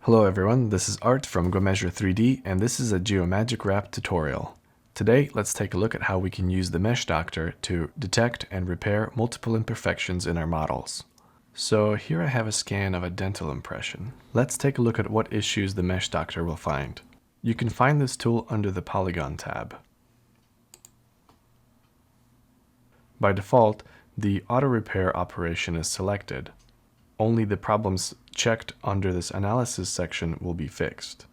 Hello everyone, this is Art from GoMeasure 3D, and this is a Geomagic Wrap tutorial. Today, let's take a look at how we can use the Mesh Doctor to detect and repair multiple imperfections in our models. So here I have a scan of a dental impression. Let's take a look at what issues the Mesh Doctor will find. You can find this tool under the Polygon tab. By default, the auto repair operation is selected. Only the problems checked under this analysis section will be fixed.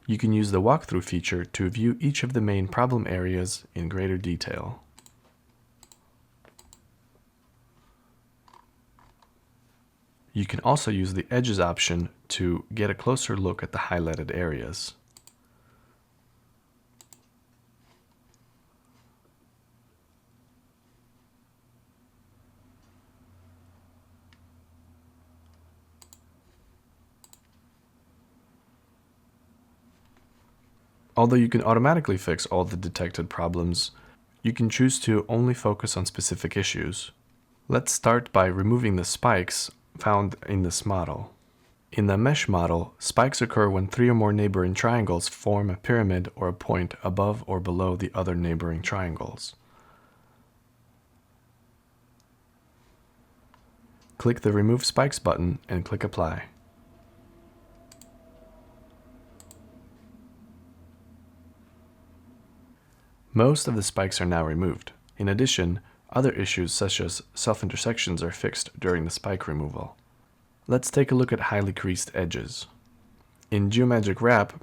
You can use the walkthrough feature to view each of the main problem areas in greater detail. You can also use the Edges option to get a closer look at the highlighted areas. Although you can automatically fix all the detected problems, you can choose to only focus on specific issues. Let's start by removing the spikes found in this model. In the mesh model, spikes occur when three or more neighboring triangles form a pyramid or a point above or below the other neighboring triangles. Click the Remove Spikes button and click Apply. Most of the spikes are now removed. In addition, other issues such as self-intersections are fixed during the spike removal. Let's take a look at highly creased edges. In Geomagic Wrap,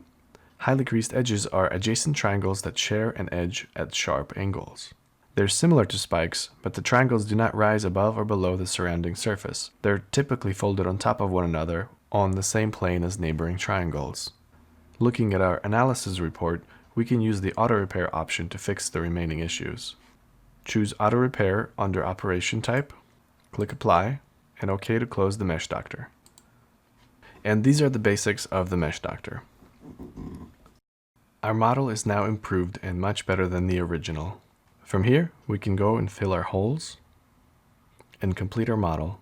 highly creased edges are adjacent triangles that share an edge at sharp angles. They're similar to spikes, but the triangles do not rise above or below the surrounding surface. They're typically folded on top of one another on the same plane as neighboring triangles. Looking at our analysis report, we can use the Auto Repair option to fix the remaining issues. Choose Auto Repair under Operation Type, click Apply, and OK to close the Mesh Doctor. And these are the basics of the Mesh Doctor. Our model is now improved and much better than the original. From here, we can go and fill our holes and complete our model.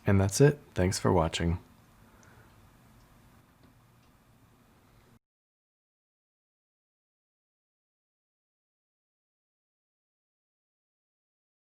And that's it. Thanks for watching.